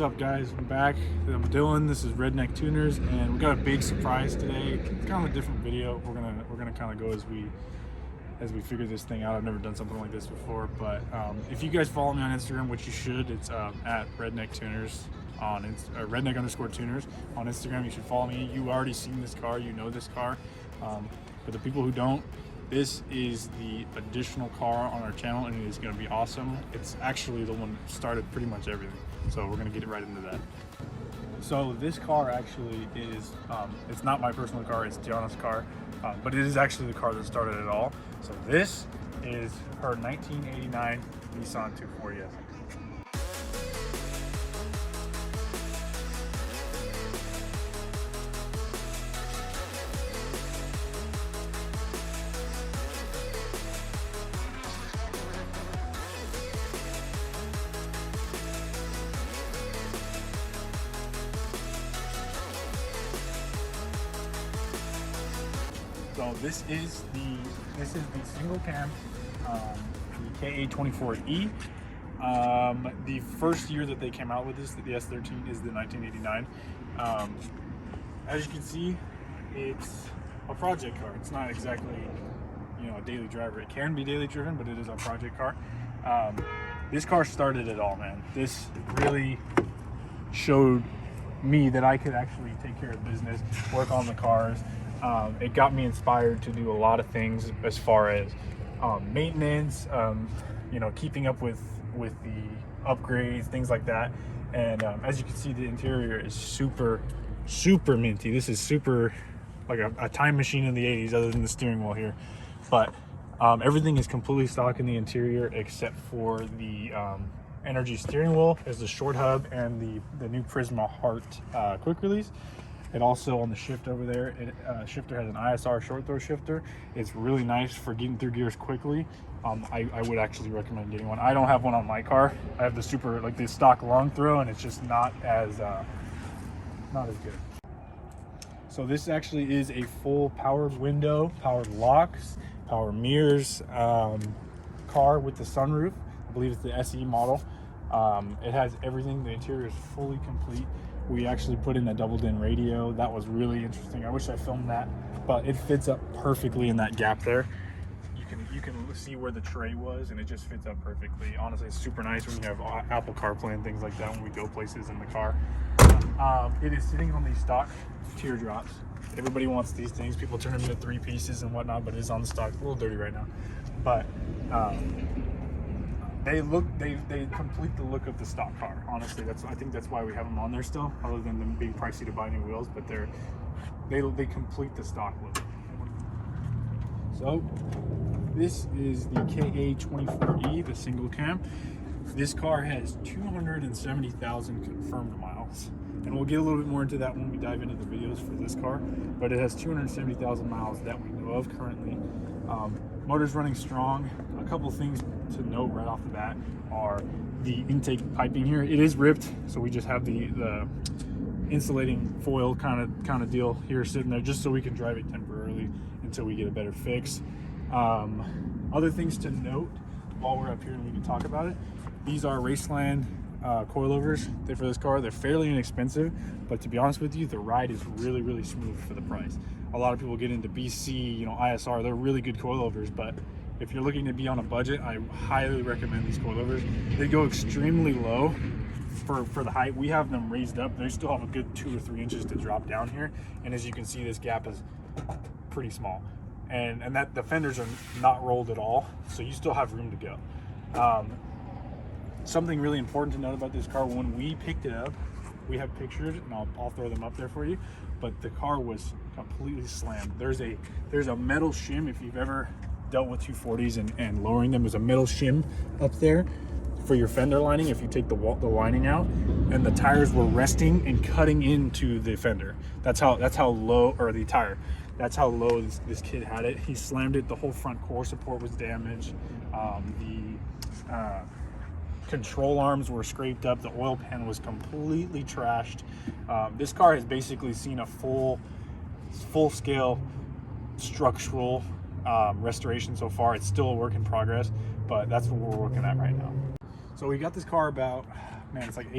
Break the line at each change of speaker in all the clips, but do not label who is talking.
What's up, guys? I'm back. I'm Dylan. This is Redneck Tuners, and we got a big surprise today. It's kind of a different video. We're gonna kind of go as we figure this thing out. I've never done something like this before, but if you guys follow me on Instagram, which you should, it's at Redneck Tuners on Redneck_Tuners on Instagram. You should follow me. You already seen this car. You know this car. For the people who don't, this is the additional car on our channel, and it is going to be awesome. It's actually the one that started pretty much everything, so we're going to get right into that. So this car actually is, it's not my personal car, it's Gianna's car, but it is actually the car that started it all. So this is her 1989 Nissan 240S. So this is the single cam, the KA24E. The first year that they came out with this, the S13, is the 1989. As you can see, it's a project car. It's not exactly, a daily driver. It can be daily driven, but it is a project car. This car started it all, man. This really showed me that I could actually take care of business, work on the cars. It got me inspired to do a lot of things as far as maintenance, keeping up with the upgrades, things like that. And as you can see, the interior is super minty. This is super like a time machine in the 80s, other than the steering wheel here. But everything is completely stock in the interior except for the energy steering wheel. There's the short hub and the new Prisma Heart quick release. And also on the shift over there, shifter has an ISR short throw shifter. It's really nice for getting through gears quickly. I would actually recommend getting one. I don't have one on my car. I have the stock long throw, and it's just not as good. So this actually is a full powered window, powered locks, power mirrors car with the sunroof. I believe it's the SE model. It has everything. The interior is fully complete. We actually put in a double-din radio. That was really interesting. I wish I filmed that, but it fits up perfectly in that gap there. You can see where the tray was, and it just fits up perfectly. Honestly, it's super nice when you have Apple CarPlay and things like that when we go places in the car. It is sitting on these stock teardrops. Everybody wants these things. People turn them into 3 pieces and whatnot, but it is on the stock. It's a little dirty right now, but they complete the look of the stock car. Honestly, I think that's why we have them on there still, other than them being pricey to buy new wheels. But they complete the stock look. So this is the KA24E, the single cam. This car has 270,000 confirmed miles, and we'll get a little bit more into that when we dive into the videos for this car. But it has 270,000 miles that we know of currently. Motor's running strong. A couple things to note right off the bat are the intake piping here. It is ripped, so we just have the insulating foil kind of deal here sitting there, just so we can drive it temporarily until we get a better fix. Other things to note while we're up here and we can talk about it. These are Raceland coilovers for this car. They're fairly inexpensive, but to be honest with you, the ride is really smooth for the price. A lot of people get into BC, ISR. They're really good coilovers, but if you're looking to be on a budget, I highly recommend these coilovers. They go extremely low for the height. We have them raised up. They still have a good 2 or 3 inches to drop down here, and as you can see, this gap is pretty small, and that the fenders are not rolled at all, so you still have room to go. Something really important to note about this car: when we picked it up, we have pictures, and I'll throw them up there for you, but the car was completely slammed. There's a metal shim. If you've ever dealt with 240s and lowering them, there's a metal shim up there for your fender lining if you take the lining out, and the tires were resting and cutting into the fender. That's how low, or the tire, that's how low this kid had it. He slammed it. The whole front core support was damaged. The control arms were scraped up. The oil pan was completely trashed. This car has basically seen a full-scale structural restoration so far. It's still a work in progress, but that's what we're working at right now. So we got this car about, man, it's like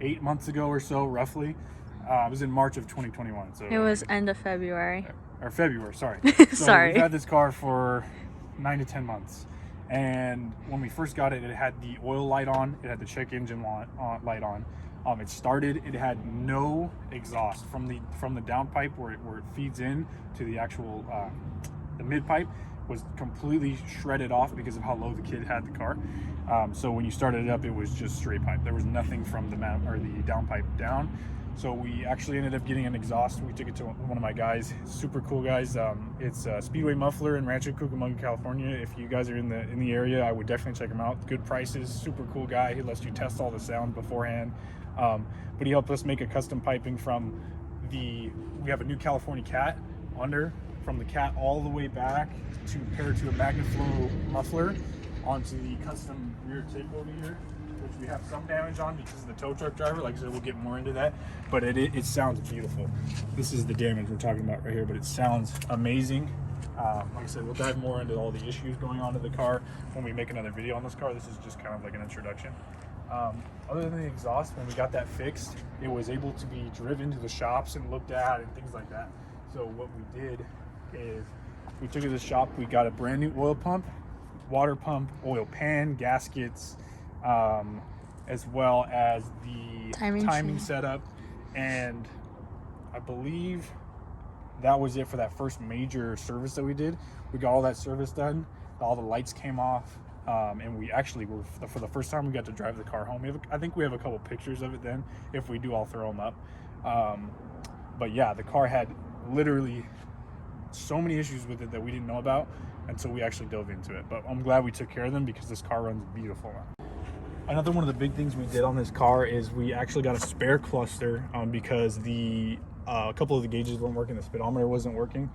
8 months ago or so, roughly. It was in March of 2021. So
it was end of February.
Or February, sorry.
Sorry.
We've had this car for 9 to 10 months. And when we first got it, it had the oil light on. It had the check engine light on. It started. It had no exhaust from the downpipe where it feeds in to the actual the mid pipe was completely shredded off because of how low the kid had the car. So when you started it up, it was just straight pipe. There was nothing from the downpipe down. So we actually ended up getting an exhaust. We took it to one of my guys, super cool guys. It's Speedway Muffler in Rancho Cucamonga, California. If you guys are in the area, I would definitely check him out. Good prices, super cool guy. He lets you test all the sound beforehand. But he helped us make a custom piping from we have a new California cat from the cat all the way back to pair to a MagnaFlow muffler onto the custom rear tip over here, which we have some damage on because of the tow truck driver. Like I said, we'll get more into that, but it sounds beautiful. This is the damage we're talking about right here, but it sounds amazing. Like I said, we'll dive more into all the issues going on to the car when we make another video on this car. This is just kind of like an introduction. Other than the exhaust, when we got that fixed, it was able to be driven to the shops and looked at and things like that. So what we did is we took it to the shop, we got a brand new oil pump, water pump, oil pan, gaskets, as well as the timing setup, and I believe that was it for that first major service that we did. We got all that service done, all the lights came off, and we actually were, for the first time, we got to drive the car home. I think we have a couple pictures of it then. If we do, I'll throw them up. But yeah, the car had literally so many issues with it that we didn't know about until we actually dove into it. But I'm glad we took care of them because this car runs beautiful now. Another one of the big things we did on this car is we actually got a spare cluster because a couple of the gauges weren't working. The speedometer wasn't working.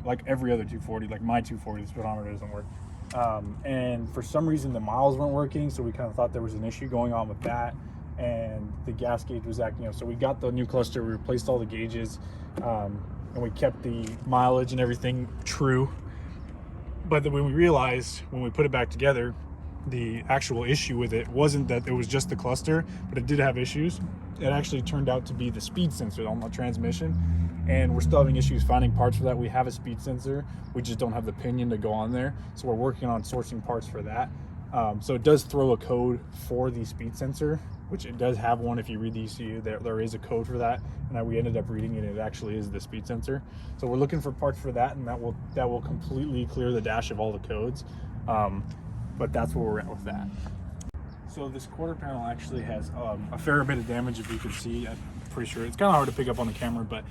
Like every other 240, like my 240, the speedometer doesn't work. And for some reason the miles weren't working, so we kind of thought there was an issue going on with that, and the gas gauge was acting up. So we got the new cluster, we replaced all the gauges, and we kept the mileage and everything true. But then when we realized, when we put it back together, the actual issue with it wasn't that it was just the cluster, but it did have issues. It actually turned out to be the speed sensor on the transmission, and we're still having issues finding parts for that. We have a speed sensor, we just don't have the pinion to go on there, so we're working on sourcing parts for that. So it does throw a code for the speed sensor, which it does have one. If you read the ECU, there is a code for that, and we ended up reading it. It actually is the speed sensor. So we're looking for parts for that, and that will completely clear the dash of all the codes. But that's where we're at with that. So this quarter panel actually has a fair bit of damage, if you can see. I'm pretty sure it's kind of hard to pick up on the camera, but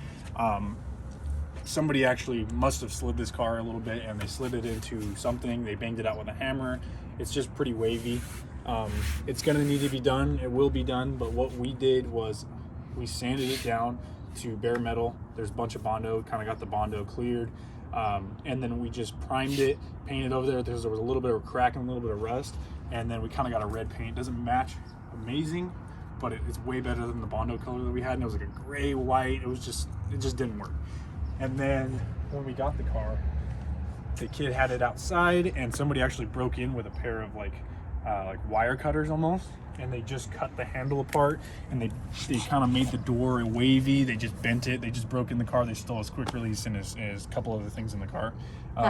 somebody actually must have slid this car a little bit, and they slid it into something. They banged it out with a hammer. It's just pretty wavy. It's going to need to be done. It will be done, but what we did was we sanded it down to bare metal. There's a bunch of Bondo, kind of got the Bondo cleared, and then we just primed it, painted over there. There was a little bit of a crack and a little bit of rust, and then we kind of got a red paint. It doesn't match amazing, but it's way better than the Bondo color that we had, and it was like a gray white. It just didn't work. And then when we got the car, the kid had it outside, and somebody actually broke in with a pair of like wire cutters almost, and they just cut the handle apart, and they kind of made the door wavy. They just bent it. They just broke in the car. They stole his quick release and his couple other things in the car.
The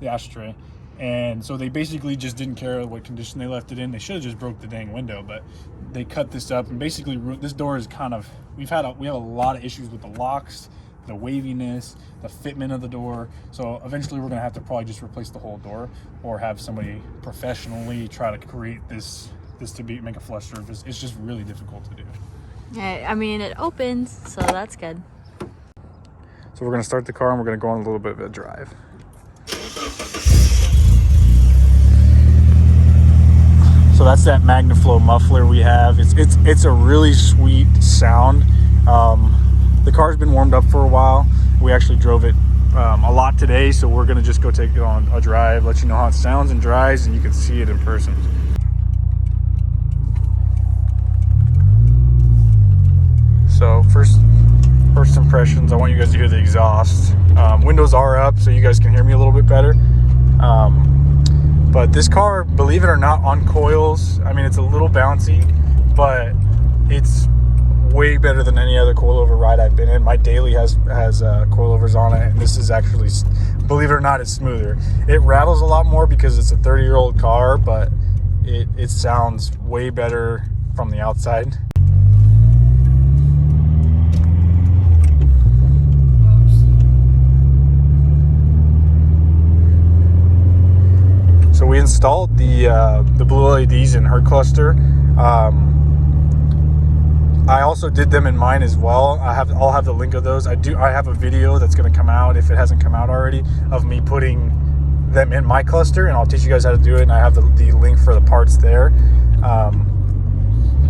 ashtray.
And so they basically just didn't care what condition they left it in. They should have just broke the dang window, but they cut this up, and basically this door is kind of, we have a lot of issues with the locks, the waviness, the fitment of the door. So eventually we're gonna have to probably just replace the whole door, or have somebody professionally try to create this to make a flush surface. It's just really difficult to do.
Yeah, I mean, it opens, so that's good.
So we're gonna start the car, and we're gonna go on a little bit of a drive. So that's that MagnaFlow muffler we have. It's a really sweet sound. The car's been warmed up for a while. We actually drove it a lot today, so we're gonna just go take it on a drive, let you know how it sounds and dries, and you can see it in person. So first impressions, I want you guys to hear the exhaust. Windows are up, so you guys can hear me a little bit better. But this car, believe it or not, on coils, I mean, it's a little bouncy, but It's way better than any other coilover ride I've been in. My daily has coilovers on it, and this is actually, believe it or not, it's smoother. It rattles a lot more because it's a 30-year-old car, but it sounds way better from the outside. So we installed the blue LEDs in her cluster. I also did them in mine as well. I'll have the link of those. I have a video that's going to come out, if it hasn't come out already, of me putting them in my cluster, and I'll teach you guys how to do it, and I have the link for the parts there.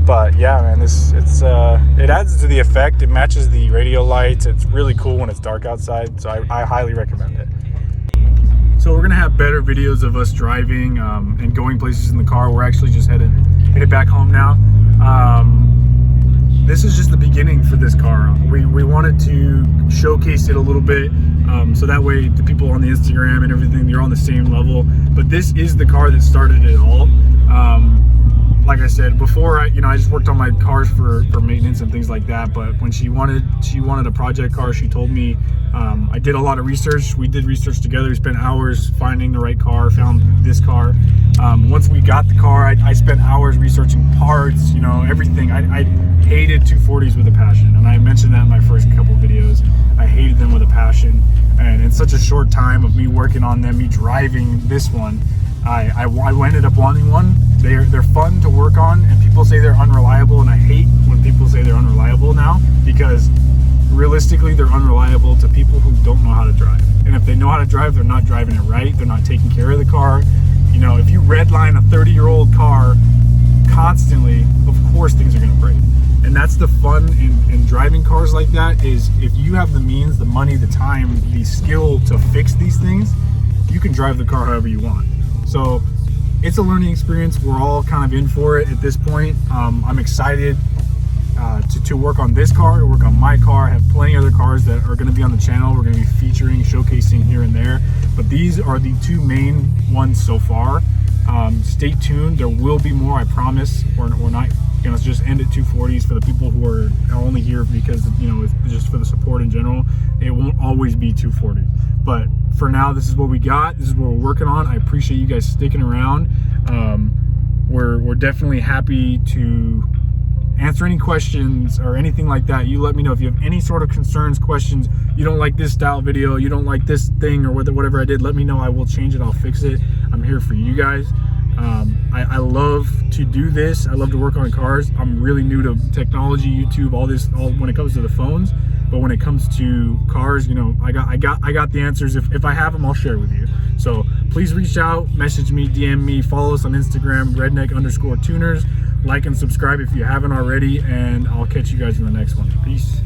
But yeah, man, it adds to the effect. It matches the radio lights. It's really cool when it's dark outside, so I highly recommend it. So we're gonna have better videos of us driving and going places in the car. We're actually just headed back home now. This is just the beginning for this car. We wanted to showcase it a little bit, so that way the people on the Instagram and everything, you're on the same level. But this is the car that started it all. Like I said before, I just worked on my cars for maintenance and things like that. But when she wanted a project car, she told me. I did a lot of research. We did research together. We spent hours finding the right car, found this car. Once we got the car, I spent hours researching parts, everything. I hated 240s with a passion, and I mentioned that in my first couple videos. I hated them with a passion, and in such a short time of me working on them, me driving this one, I ended up wanting one. They're fun to work on, and people say they're unreliable, and I hate when people say they're unreliable now, because realistically they're unreliable to people who don't know how to drive. And if they know how to drive, they're not driving it right. They're not taking care of the car. If you redline a 30-year-old car constantly, of course things are going to break. And that's the fun in driving cars like that, is if you have the means, the money, the time, the skill to fix these things, you can drive the car however you want. So it's a learning experience. We're all kind of in for it at this point. I'm excited to work on this car, to work on my car. I have plenty of other cars that are going to be on the channel. We're going to be featuring, showcasing here and there, but these are the two main ones so far. Stay tuned. There will be more, I promise. We're not going to just end at 240s for the people who are only here because it's just for the support in general. It won't always be 240s, but for now, this is what we got. This is what we're working on. I appreciate you guys sticking around. We're definitely happy to answer any questions or anything like that. You let me know if you have any sort of concerns, questions. You don't like this style video, you don't like this thing or whatever I did, let me know. I will change it, I'll fix it. I'm here for you guys. I love to do this. I love to work on cars. I'm really new to technology, YouTube, all when it comes to the phones. But when it comes to cars, I got the answers. If I have them, I'll share with you. So please reach out, message me, DM me, follow us on Instagram, redneck_tuners. Like and subscribe if you haven't already, and I'll catch you guys in the next one. Peace.